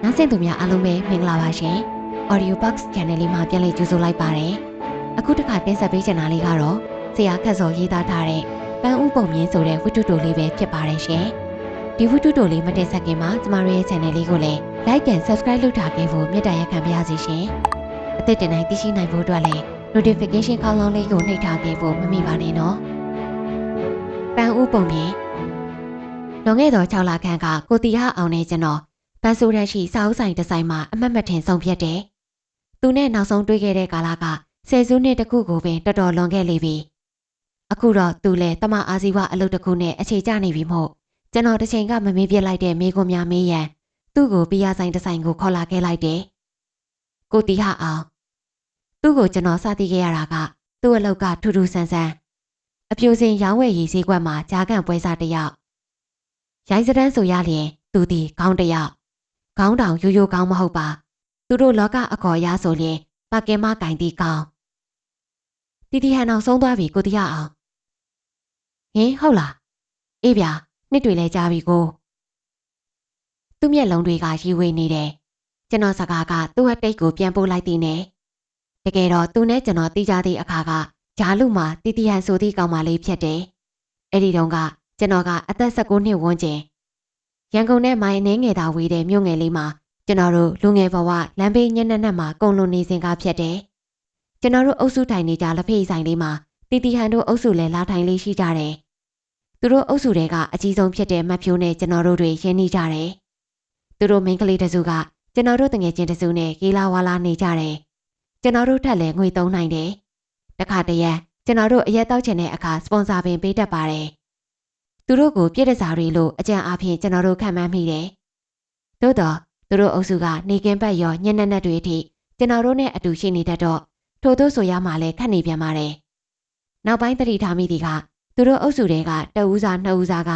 နားဆင်သူများအားလုံးပဲမင်္ဂလာပါရှင် Audio Box Channel လေးမှာပြန်လည်ကြိုဆိုလိုက်ပါတယ်အခုတစ်ခါတင်ဆက်ပေးချင်တာလေးကတော့ဆရာခက်စောရေးသားထားတဲ့ပန်းဥပုံမြင့်ဆိုတဲ့ဝတ္ထုတိုလေးပဲဖြစ်ပါတယ်ရှင်ဒီဝတ္ထုတိုလေးမတင်ဆက်ခင်မှာကျမတို့ရဲ့ channel လေးကိုလည်း like and subscribe လုပ်ထားခဲ့ဖို့မေတ္တာရပ်ခံပါရစေရှင်အသက်တင်တိုင်းသိရှိနိုင်ဖို့အတွက်လည်း notification ခေါင်းလောင်းလေးကိုနှိပ်ထားခဲ့ဖို့မမေ့ပါနဲ့နော်ပန်းဥပုံမြင့်လွန်ခဲ့သော6လခန့်ကကိုတီဟာအောင်နဲ့ကျွန်တော်ပန်းဆိုးရရှိစာအုပ်ဆိုင်တစ်ဆိုင်မှာအမှတ်မထင်ဆုံးဖြတ်တယ်။သူနဲ့နောက်ဆုံးတွေ့ခဲ့တဲ့ကာလကဆယ်စုနှစ်တစ်ခုကိုပင်တော်တော်လွန်ခဲ့လေပြီ။အခုတော့သူလည်းတမအာဇီဝအလုပ်တစ်ခုနဲ့အခြေကျနေပြီမို့ကျွန်တော်တစ်ချိန်ကမမေးပြလိုက်တဲ့မိကွန်များမေးရန်သူ့ကိုပြရဆိုင်တစ်ဆိုင်ကိုခေါ်လာခဲ့လိုက်တယ်။ကိုတီဟာအောင်သူ့ကိုကျွန်တော်စသိခဲ့ရတာကသူ့အလုပ်ကထူးထူးဆန်းဆန်းအပြိုစင်ရောင်းဝယ်ရည်စည်းကွက်မှာကြားကန်ပွဲစားတစ်ယောက်ရိုင်းစတန်းဆိုရလျင်သူဒီခေါင်းတစ်ယောက်ခေါင်းတောင်ရိုးရိုးကောင်းမဟုတ်ပါသူတို့လောကအခေါ်အရဆိုရင်ပါကင်မကင်တီကောင်းတီတီဟန်အောင်ဆုံးသွားပြီကိုတရားအောင်ဟင်ဟုတ်လားအေးဗျာနှစ်တွေလဲကြာပြီကိုသူ့မျက်လုံးတွေကရီဝေနေတယ်ကျွန်တော်စကားကသူ့အတိတ်ကိုပြန်ပို့လိုက်သည်နဲ့တကယ်တော့သူနဲ့ကျွန်တော်တီးကြသည့်အခါကဂျာလူမှာတီတီဟန်ဆိုသည့်ကောင်မလေးဖြစ်တယ်အဲ့ဒီတုန်းကကျွန်တော်ကအသက်19နှစ်ဝန်းကျင်ရန်ကုန်နဲ့မိုင်းနှင်းငယ်သာဝေးတဲ့မြို့ငယ်လေးမှာကျွန်တော်တို့လူငယ်ဘဝလမ်းဘေးညက်နက်မှာကုံလွန်နေစဉ်ကဖြစ်တယ်။ကျွန်တော်တို့အုပ်စုထိုင်နေကြလက်ဖေးဆိုင်လေးမှာတီတီဟန်တို့အုပ်စုလည်းလာထိုင်လေးရှိကြတယ်။သူတို့အုပ်စုတွေကအကြီးဆုံးဖြစ်တဲ့မတ်ဖြိုးနဲ့ကျွန်တော်တို့တွေရင်းနှီးကြတယ်။သူတို့မိန်းကလေးတစုကကျွန်တော်တို့တငယ်ချင်းတစုနဲ့ကေလာဝါလာနေကြတယ်။ကျွန်တော်တို့ထက်လည်းငွေသုံးနိုင်တယ်။တခါတရံကျွန်တော်တို့အရက်တောက်ချင်တဲ့အခါစပွန်ဆာပင်ပေးတတ်ပါတယ်။သူတို့ကိုပြည့်တစားတွေလို့အကြံအားဖြင့်ကျွန်တော်တို့ခံမှန်းမိတယ်။သို့တော့သူတို့အုပ်စုကနေကင်းပတ်ရောညနေနက်တွေအထိကျွန်တော်တို့နဲ့အတူရှိနေတတ်တော့ထို့သို့ဆိုရမှလည်းခက်နေပြန်ပါတယ်။နောက်ပိုင်းသတိထားမိသည်ကသူတို့အုပ်စုတွေကတဦးစားနှစ်ဦးစားက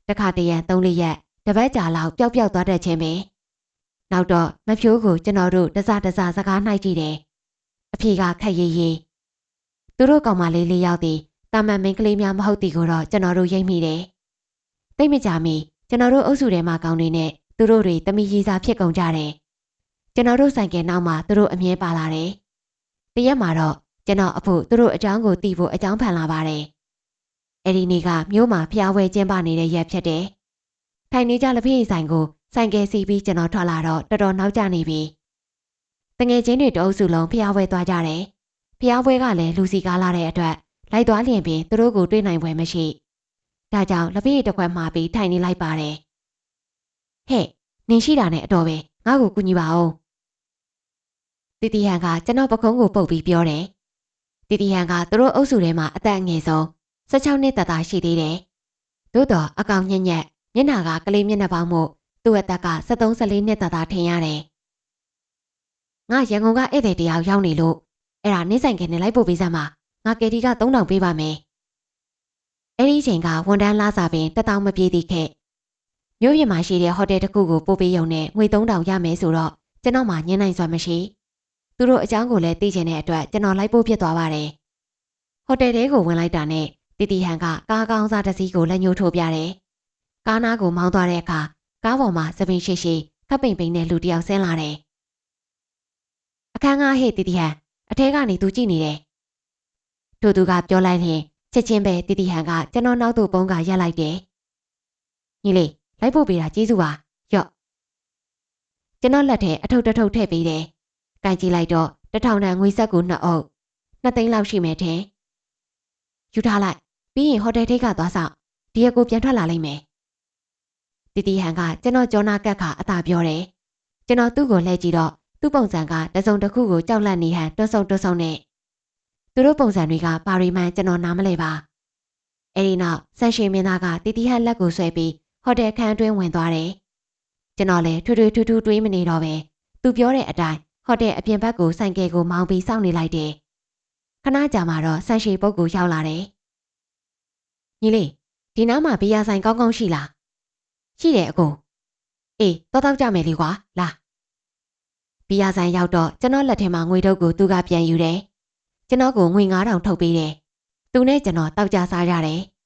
တခါတရံ3-4ရက်တပတ်ကြာလောက်ပျောက်သွားတတ်ခြင်းပဲ။နောက်တော့မဖြိုးကိုကျွန်တော်တို့တစစကားနှိုက်ကြည့်တယ်။အဖေကခက်ရေးရေးသူတို့ကောင်မလေး4ယောက်သည်တာမန်မိန်းကလေးများမဟုတ်သည်ကိုတော့ကျွန်တော်တို့ရိပ်မိတယ်။သိမကြမီကျွန်တော်တို့အုပ်စုထဲမှာကောင်းနေနဲ့သူတို့တွေတမီရီစာဖြစ်ကုန်ကြတယ်။ကျွန်တော်တို့ဆိုင်ကနောက်မှာသူတို့အမြဲပါလာတယ်။တရက်မှာတော့ကျွန်တော်အဖို့သူတို့အကြောင်းကိုသိဖို့အကြောင်းဖန်လာပါတယ်။အဲဒီနေ့ကမြို့မှာဖျားဝဲကျင်းပနေတဲ့ရက်ဖြစ်တယ်။ထိုင်နေကြလက်ဖေးဆိုင်ကိုဆိုင်ကယ်စီးပြီးကျွန်တော်ထွက်လာတော့တော်တော်နောက်ကျနေပြီ။တငယ်ချင်းတွေတအုပ်စုလုံးဖျားဝဲသွားကြတယ်။ဖျားဝဲကလည်းလူစီကားလာတဲ့အတွက်လိုက်သွားလျင်ပင်သူတို့ကိုတွေ့နိုင်ပွဲမရှိ။ဒါကြောင့်လက်ဖေးတစ်ခွက်မှာပြီးထိုင်နေလိုက်ပါတယ်။ဟဲ့နင်ရှိတာနဲ့အတော်ပဲငါ့ကိုကူညီပါဦးတီတီဟန်ကကျွန်တော်ပခုံးကိုပုတ်ပြီးပြောတယ်တီတီဟန်ကသူတို့အုပ်စုထဲမှာအသက်အငယ်ဆုံး16နှစ်တသားရှိသေးတယ်သို့တော့အကောင်ညက်ညက်မျက်နှာကကလေးမျက်နှာပေါင်းမို့သူ့အသက်က73-14နှစ်တသားထင်ရတယ်ငါရန်ကုန်ကဧည့်သည်တယောက်ရောက်နေလို့အဲ့ဒါနေဆိုင်ကနေလိုက်ပို့ပေးစမ်းပါငါကယ်တီက3000ပေးပါမယ်အဲ့ဒီအချိန်ကဝန်တန်းလာစာပင်1000မပြေးသေးခဲ့မြို့ပြင်မှာရှိတဲ့ဟိုတယ်တစ်ခုကိုပို့ပေးရုံနဲ့ငွေ3000ရမယ်ဆိုတော့ကျွန်တော်မှညှင်းနိုင်စွာမရှိသူတို့အကြောင်းကိုလည်းသိချင်တဲ့အတွက်ကျွန်တော်လိုက်ပို့ဖြစ်သွားပါတယ်ဟိုတယ်ထဲကိုဝင်လိုက်တာနဲ့တီတီဟန်ကကားကောင်းစားတစ်စီးကိုလက်ညှိုးထိုးပြတယ်ကားနားကိုမောင်းသွားတဲ့အခါကားပေါ်မှာသပင်ရှိရှိခပ်ပိန်ပိန်နဲ့လူတစ်ယောက်ဆင်းလာတယ်အခန်းကဟေ့တီတီဟန်အထဲကနေသူကြည့်နေတယ်ထို့သူကပြောလိုက်ရင်ချက်ချင်းပဲတီတီဟန်ကကျွန်တော်နောက်သို့ပုံးကရက်လိုက်တယ်ညီလေးလိုက်ဖို့ပေးတာကျေးဇူးပါရော့ကျွန်တော်လက်ထဲအထုပ်ထည့်ပေးတယ်။ကန်ကြည့်လိုက်တော့1000တန်ငွေဆက်ကို2အုပ်2သိန်းလောက်ရှိမယ်ထင်။ယူထားလိုက်ပြီးရင်ဟိုတယ်ထိပ်ကသွားဆောင်ဒီရက်ကိုပြန်ထွက်လာလိမ့်မယ်။တီတီဟန်ကကျွန်တော်ကြောနာကတ်ခါအသာပြောတယ်။ကျွန်တော်သူ့ကိုလှည့်ကြည့်တော့သူ့ပုံစံကတစုံတစ်ခုကိုကြောက်လန့်နေဟန်တွန်းဆုံနဲ့သူတို့ပုံစံတွေကပါရီမန်ကျွန်တော်နားမလဲပါ။အဲဒီနောက်ဆန်ရှင်မင်းသားကတီတီဟန်လက်ကိုဆွဲပြီးဟိုတယ်ခန်းအတွင်းဝင်သွားတယ်။ကျွန်တော်လည်းထူးတွေးမနေတော့ပဲသူပြောတဲ့အတိုင်းဟိုတယ်အပြင်ဘက်ကိုဆိုင်ကယ်ကိုမောင်းပြီးစောင့်နေလိုက်တယ်။ခဏကြာမှတော့ဆန်ရှည်ပုတ်ကိုရောက်လာတယ်။ညီလေးဒီနားမှာဘီယာဆိုင်ကောင်းရှိလား။ရှိတယ်အကို။အေးတော့ကြမယ်လေကွာလာ။ဘီယာဆိုင်ရောက်တော့ကျွန်တော်လက်ထဲမှာငွေတုပ်ကိုသူကပြန်ယူတယ်။ကျွန်တော်ကိုငွေ9000ထုတ်ပေးတယ်။သူနဲ့ကျွန်တော်တောက်ကြစားကြတယ်။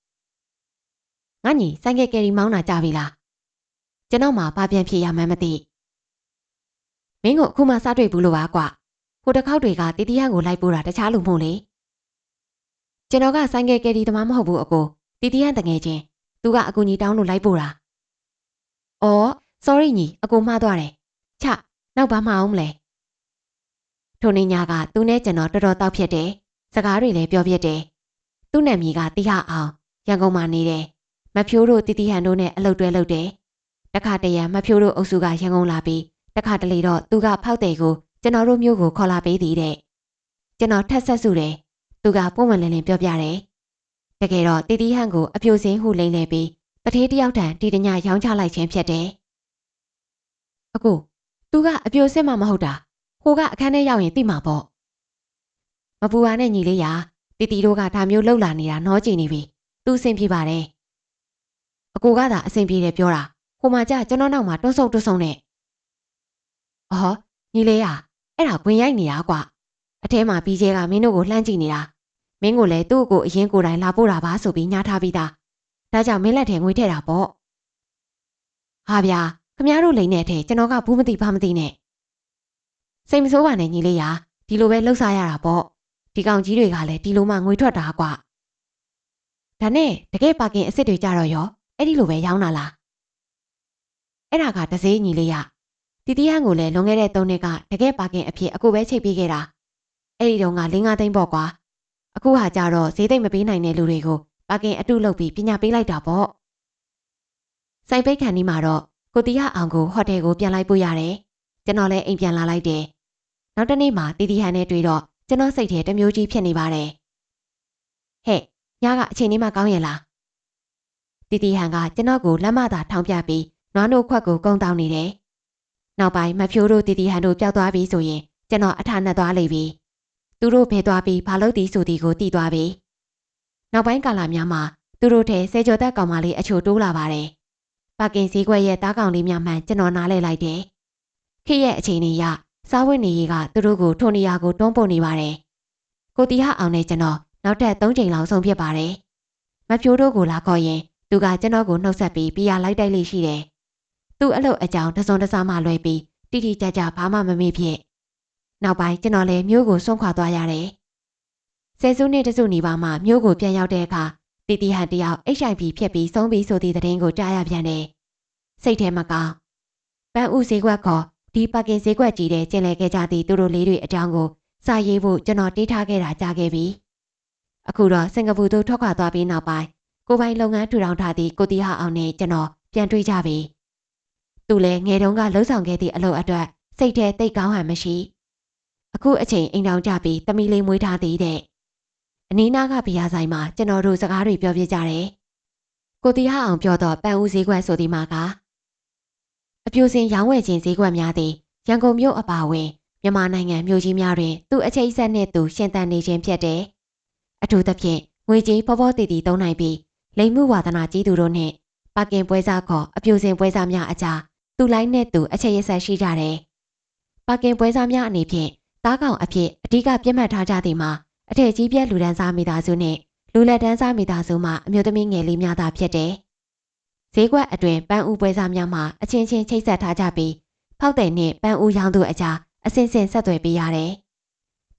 ငါညီဆိုင်ကယ်ကယ်ရီမောင်းတာကြပြီလားကျွန်တော်မှဘာပြန်ဖြစ်ရမှန်းမသိ မင်းကိုအခုမှစတွေ့ဘူးလို့ပါကွ။ဟိုတစ်ခေါက်တွေကတီတီဟန်ကိုလိုက်ပို့တာတခြားလူမဟုတ်လေ။ကျွန်တော်ကဆိုင်ကယ်ကယ်ရီသမားမဟုတ်ဘူးအကို။တီတီဟန်တငယ်ချင်းသူကအကူကြီးတောင်းလို့လိုက်ပို့တာ။အော် sorry ညီအကိုမှားသွားတယ်။ချနောက်ဘာမှအောင်မလဲ။ထိုနေ့ညကသူနဲ့ကျွန်တော်တော်တော်တောက်ဖြစ်တယ်။စကားတွေလည်းပြောပြတယ်။သူ့နာမည်ကတီဟအောင်ရန်ကုန်မှာနေတယ်။မဖြိုးတို့တီတီဟန်တို့နဲ့အလုပ်တွဲလုပ်တယ်။တခါတရံမဖြိုးတို့အုပ်စုကရန်ကုန်လာပြီးတခါတလေတော့သူကဖောက်တယ်ကိုကျွန်တော်တို့မျိုးကိုခေါ်လာပေးသည်တဲ့ကျွန်တော်ထက်ဆက်စုတယ်သူကပုံမှန်လင်းလင်းပြောပြတယ်တကယ်တော့တီတီဟန်ကိုအပြိုစင်းဟုလိမ့်လေပြီးတထေးတယောက်ထံတီတညရောင်းချလိုက်ခြင်းဖြစ်တယ်အကိုသူကအပြိုစင်းမှမဟုတ်တာဟိုကအခန်းထဲရောက်ရင်သိမှာပေါ့မပူပါနဲ့ညီလေးရာတီတီတို့ကဒါမျိုးလှုပ်လာနေတာနှောကြည့်နေပြီသူအဆင်ပြေပါတယ်အကိုကသာအဆင်ပြေတယ်ပြောတာဟိုမှာကြာကျွန်တော်နောက်မှာတွန်းဆုံနဲ့အော်ညီလေးอ่ะအဲ့ဒါဝင်ရိုက်နေတာကွာအထဲမှာပြီးကျဲကမင်းတို့ကိုလှမ်းကြည့်နေတာမင်းကိုလည်းသူ့ကိုအရင်ကိုယ်တိုင်လာပို့တာပါဆိုပြီးညားထားပြီးသားဒါကြောင့်မင်းလက်ထဲငွေထည့်တာပေါ့ဟာဗျာခမ ्या တို့လိန်တဲ့အထက်ကျွန်တော်ကဘူးမသိဘာမသိနဲ့စိတ်မဆိုးပါနဲ့ညီလေးရာဒီလိုပဲလှုပ်ရှားရတာပေါ့ဒီကောင်ကြီးတွေကလည်းဒီလိုမှငွေထွက်တာကွာဒါနဲ့တကယ်ပါကင်အစ်စ်တွေကြတော့ရောအဲ့ဒီလိုပဲရောင်းတာလားအဲ့ဒါကတစေးညီလေးရတီတီဟန်ကိုလည်းလွန်ခဲ့တဲ့3နှစ်ကတကယ်ပါကင်အဖြစ်အခုပဲချိတ်ပေးခဲ့တာအဲ့ဒီတော့က4-5သိန်းပေါ့ကွာအခုဟာကြတော့ဈေးသိမ့်မပေးနိုင်တဲ့လူတွေကိုပါကင်အတုလုပ်ပြီးပညာပေးလိုက်တာပေါ့စိုက်ပိတ်ခံဒီမှာတော့ကိုတီဟအောင်ကိုဟိုတယ်ကိုပြန်လိုက်ပို့ရတယ်ကျွန်တော်လည်းအိမ်ပြန်လာလိုက်တယ်နောက်တစ်နေ့မှတီတီဟန်နဲ့တွေ့တော့ကျွန်တော်စိတ်ထဲတစ်မျိုးကြီးဖြစ်နေပါတယ်ဟဲ့ညကအချိန်လေးမှကောင်းရဲ့လားတီတီဟန်ကကျွန်တော်ကိုလက်မသာထောင်ပြပြီးနွားနို့ခွက်ကိုကုန်းတောင်းနေတယ်နောက်ပိုင်းမဖြိုးတို့တီတီဟန်တို့ပျောက်သွားပြီဆိုရင်ကျွန်တော်အထာနဲ့သွားလိမ့်ပြီသူတို့ဖယ်သွားပြီးဘာလို့ဒီဆိုဒီကိုတီးသွားပြီနောက်ပိုင်းကာလများမှာသူတို့ထဲဆဲကြော်သက်ကောင်မလေးအချို့တိုးလာပါတယ်ပါကင်စည်းခွက်ရဲ့တားကောင်လေးများမှန်ကျွန်တော်နားလဲလိုက်တယ်ခေရဲ့အချိန်ကြီးရစားဝတ်နေရေးကသူတို့ကိုထိုနေရာကိုတွန်းပို့နေပါတယ်ကိုတီဟအောင်နဲ့ကျွန်တော်နောက်ထပ်3ချိန်လောက်ဆုံးဖြစ်ပါတယ်မဖြိုးတို့ကိုလာခေါ်ရင်သူကကျွန်တော်ကိုနှုတ်ဆက်ပြီးပြရလိုက်တိုက်လေးရှိတယ်သူ့အလုပ်အကြောင်းတစုံတစမှလွဲပြီးတိတိကျကျဘာမှမမေ့ဖြစ်နောက်ပိုင်းကျွန်တော်လည်းမြို့ကိုစွန့်ခွာသွားရတယ်ဆယ်စုနှစ်တစုနီးပါးမှမြို့ကိုပြန်ရောက်တဲ့အခါတီတီဟန်တယောက် HIV ဖြစ်ပြီးဆုံးပြီးဆိုသည့်သတင်းကိုကြားရပြန်တယ်စိတ်ထဲမကောင်းပန်းဥဈေးကွက်ခေါ်ဒီပါကင်ဈေးကွက်ကြီးတဲ့ကျင်လည်ခဲ့ကြသည့်သူတို့လေးတွေအကြောင်းကိုစာရေးဖို့ကျွန်တော်တေးထားခဲ့တာကြားခဲ့ပြီအခုတော့စင်ကာပူသို့ထွက်ခွာသွားပြီးနောက်ပိုင်းကိုပိုင်လုပ်ငန်းထူထောင်ထားသည့်ကိုတီဟအောင်နဲ့ကျွန်တော်ပြန်တွေ့ကြပြီသူလည်းငယ်တုန်းကလှုပ်ဆောင်ခဲ့သည့်အလုပ်အတွက်စိတ်ထဲသိပ်ကောင်းဟန်မရှိအခုအချိန်အိမ်တောင်ကြပြီးတမီလေးမွေးထားသေးတဲ့အနီးနားကဘီယာဆိုင်မှာကျွန်တော်တို့စကားတွေပြောပြကြတယ်ကိုတီဟအောင်ပြောတော့ပန်းဦးဈေးကွက်ဆိုဒီမှာကအပြိုစင်ရောင်းဝယ်ခြင်းဈေးကွက်များသည်ရန်ကုန်မြို့အပါအဝင်မြန်မာနိုင်ငံမြို့ကြီးများတွင်သူ့အချိတ်ဆက်နှင့်သူရှင်သန်နေခြင်းဖြစ်တယ်အထူးသဖြင့်ငွေကြေးဖောဖောတည်တည်သုံးနိုင်ပြီးလိမ်မှုဝါသနာကြီးသူတို့နှင့်ပါကင်ပွဲစားခေါ်အပြိုစင်ပွဲစားများအကြားသူလိုက်နဲ့သူအချိတ်ရဆက်ရှိကြတယ်ပါကင်ပွဲစားများအနေဖြင့်တားကောင်အဖြစ်အဓိကပြတ်မှတ်ထားကြသည်မှာအထက်ကြီးပြက်လူဒန်းစားမိသားစုနှင့်လူလက်ဒန်းစားမိသားစုမှအမျိုးသမီးငယ်လေးများသာဖြစ်တယ်ဈေးကွက်အတွင်ပန်းဦးပွဲစားများမှအချင်းချင်းချိတ်ဆက်ထားကြပြီးဖောက်တဲ့နှင့်ပန်းဦးရောင်းသူအကြားအစင်စင်ဆက်သွယ်ပေးရတယ်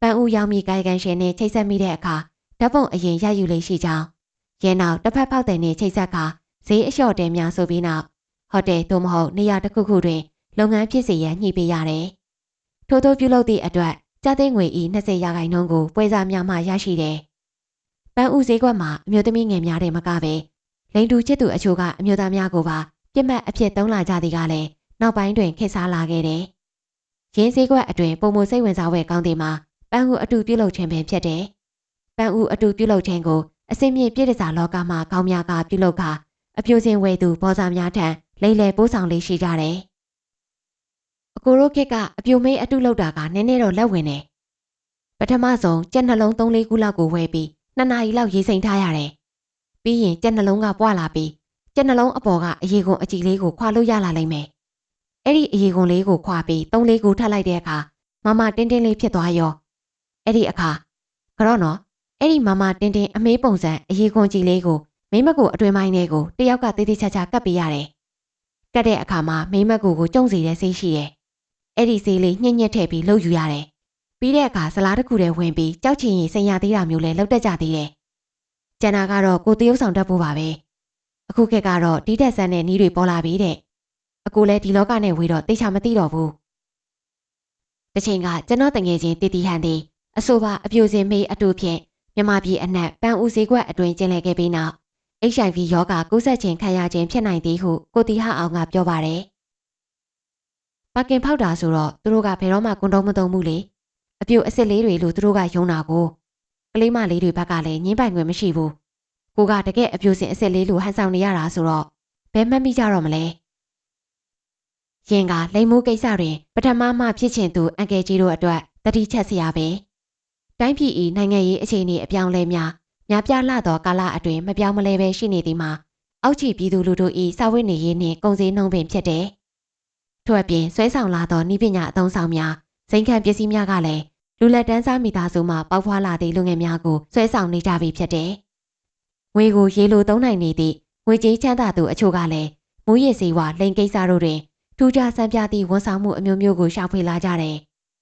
ပန်းဦးရောင်းမိကာယကံရှင်နှင့်ချိတ်ဆက်မိတဲ့အခါဓာတ်ပုံအရင်ရယူလေးရှိကြောင်းရဲနောက်တစ်ဖက်ဖောက်တဲ့နှင့်ချိတ်ဆက်ကဈေးအလျှော့တဲများဆိုပြီးနောက်ဟိုတယ်သို့မဟုတ်နေရာတစ်ခုခုတွင်လုပ်ငန်းဖြစ်စေရန်ညှိပေးရတယ်။ထို့သောပြုလုပ်သည့်အတွက်ကျသိန်းငွေဤ20%ကိုပွဲစားများမှရရှိတယ်။ပန်းဦးဈေးကွက်မှာအမျိုးသမီးငယ်များတဲ့မကပဲလိန်တူချစ်သူအချို့ကအမျိုးသားများကိုပါပြစ်မှတ်အဖြစ်သုံးလာကြသည်ကလည်းနောက်ပိုင်းတွင်ခေတ်စားလာခဲ့တယ်။ရင်းဈေးကွက်အတွင်ပုံမစိတ်ဝင်စားဖွယ်ကောင်းသည်မှာပန်းဦးအတူပြုလုပ်ခြင်းပင်ဖြစ်တယ်။ပန်းဦးအတူပြုလုပ်ခြင်းကိုအစင်းမြင့်ပြည်တစားလောကမှာကောင်းများကပြုလုပ်ကာအပြိုစင်ဝဲသူဘောစားများထံလိမ့်လေပိုးဆောင်လေးရှိကြတယ်။အကိုတို့ခေတ်ကအပြိုမေးအတုလောက်တာကနည်းနည်းတော့လက်ဝင်တယ်။ပထမဆုံးကြက်နှလုံး3-4ခုလောက်ကိုဝဲပြီး2နာရီလောက်ရေးစိမ်ထားရတယ်။ပြီးရင်ကြက်နှလုံးကပွားလာပြီးကြက်နှလုံးအပေါ်ကအရေခွန်အကြည့်လေးကိုခွာလို့ရလာလိမ့်မယ်။အဲ့ဒီအရေခွန်လေးကိုခွာပြီး3-4ခုထပ်လိုက်တဲ့အခါမမတင်းတင်းလေးဖြစ်သွားရော။အဲ့ဒီအခါကတော့နော်အဲ့ဒီမမတင်းတင်းအမေးပုံစံအရေခွန်ကြည့်လေးကိုမိမကိုအတွင်ပိုင်းလေးကိုတယောက်ကတေးသေးချာချာကပ်ပေးရတယ်။ကတ်တဲ့အခါမှာမိမကူကိုကြုံစီတဲ့ဆေးရှိတယ် အဲ့ဒီဆေးလေးညှက်ညက်ထည့်ပြီးလှုပ်ယူရတယ်။ပြီးတဲ့အခါဇလားတစ်ခုတည်းဝင်ပြီးကြောက်ချင်ရင်စိန်ရသေးတာမျိုးလဲလောက်တတ်ကြသေးတယ်။ကျန်တာကတော့ကိုတရုပ်ဆောင်တတ်ဖို့ပါပဲ။အခုခေတ်ကတော့ဒီတက်ဆန်းတဲ့နီးတွေပေါ်လာပြီတဲ့။အခုလဲဒီလောကနဲ့ဝေးတော့သိချာမသိတော့ဘူး။တစ်ချိန်ကကျွန်တော်တငယ်ချင်းတီတီဟန်သည်အဆိုပါအပြိုစင်မေးအတူဖြင့်မြန်မာပြည်အနှံ့ပန်းဦးဈေးကွက်အတွင်းကျင်းလည်ခဲ့ပြီးနောက် HIV ရောဂါကူးစက်ခြင်းခံရခြင်းဖြစ်နိုင်သည်ဟုကိုတီဟအောင်ကပြောပါတယ်။ပါကင်ဖောက်တာဆိုတော့သူတို့ကဘယ်တော့မှကွန်ဒုံးမသုံးဘူးလေ။အပြိုအစ်စ်လေးတွေလို့သူတို့ကယုံတာကိုကလေးမလေးတွေဘက်ကလည်းညှင်းပိုင်ခွင့်မရှိဘူး။ကိုကတကယ်အပြိုစင်အစ်စ်လေးလို့ဟန်ဆောင်နေရတာဆိုတော့ဘယ်မှတ်မိကြတော့မလဲ။ရင်ကလိမ်မိုးကိစ္စတွင်ပထမမှဖြစ်ချင်သူအန်ကယ်ကြီးတို့အတွက်တတိချက်စရာပဲ။တိုင်းပြည်၏နိုင်ငံရေးအခြေအနေအပြောင်းလဲများပြလှသောကာလအတွင်းမပြောင်းမလဲပဲရှိနေသည်မှာအောက်ခြေပြည်သူလူထု၏စာဝတ်နေရေးနှင့်ကုန်စည်နှုန်းပင်ဖြစ်တယ်။ထို့အပြင်ဆွဲဆောင်လာသောနည်းပညာအသုံးဆောင်များစိန်ခံပစ္စည်းများကလည်းလူလက်တန်းစားမိသားစုမှပေါက်ဖွားလာသည့်လူငယ်များကိုဆွဲဆောင်နေကြပြီဖြစ်တယ်။ငွေကိုရေလိုသုံးနိုင်နေသည့်ငွေကြေးချမ်းသာသူအချို့ကလည်းမူရည်စေဝါလိန်ကိစ္စတို့တွင်ထူးခြားစံပြသည့်ဝန်ဆောင်မှုအမျိုးမျိုးကိုရှာဖွေလာကြတယ်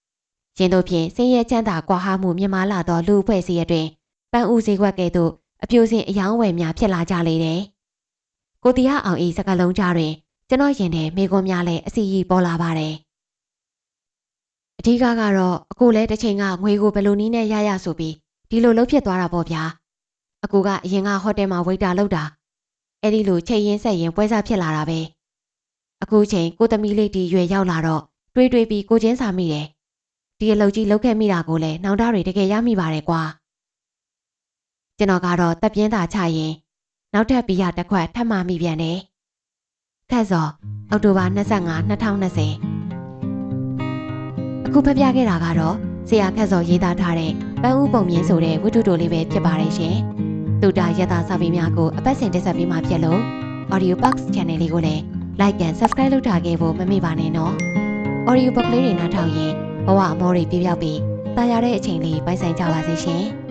။ယင်းတို့ဖြင့်ဆင်းရဲချမ်းသာကွာဟမှုမြင့်မားလာသောလူအဖွဲ့အစည်းအတွင်းပန်းဦးဈေးကွက်ကဲ့သို့အပြိုစင်အယောင်းဝယ်များဖြစ်လာကြလေတယ်။ကိုတီဟအောင်၏စကားလုံးကြားတွင်ကျွန်တော်ရင်ထဲမိကွန်းများလည်းအစီအီပေါ်လာပါတယ်။အထူးကတော့အခုလဲတစ်ချိန်ကငွေကိုဘယ်လိုနည်းနဲ့ရဆိုပြီးဒီလိုလှုပ်ဖြစ်သွားတာပေါ့ဗျာ။အခုကအရင်ကဟိုတယ်မှာဝေတာလုပ်တာအဲ့ဒီလိုချိန်ရင်ဆက်ရင်ပွဲစားဖြစ်လာတာပဲ။အခုချိန်ကိုသမီးလေးဒီရွယ်ရောက်လာတော့တွေးပြီးကိုချင်းစာမိတယ်။ဒီအလုပ်ကြီးလုပ်ခဲ့မိတာကိုလည်းနောင်တတွေတကယ်ရမိပါတယ်ကွာ။ကျွန်တော်ကတော့တပ်ပြင်းသာချရင်နောက်ထပ်ဘီယာတစ်ခွက်ထပ်မှမိပြန်တယ်။ခက်စောအောက်တိုဘာ25 2020အခုဖတ်ပြခဲ့တာကတော့ဆရာခက်စောရေးသားထားတဲ့ပန်းဦးပုံမြင့်ဆိုတဲ့ဝတ္ထုတိုလေးပဲဖြစ်ပါတယ်ရှင်။တူတာရတာစာပေများကိုအပတ်စဉ်တင်ဆက်ပေးမှာဖြစ်လို့ Audio Box Channel လေးကိုလည်း Like and Subscribe လုပ်ထားခဲ့ဖို့မမေ့ပါနဲ့နော်။ Audio Box လေးတွေနားထောင်ရင်ဘဝအမောတွေပြပြောက်ပြီးတာယာတဲ့အချိန်လေးပိုင်ဆိုင်ကြပါစေရှင်။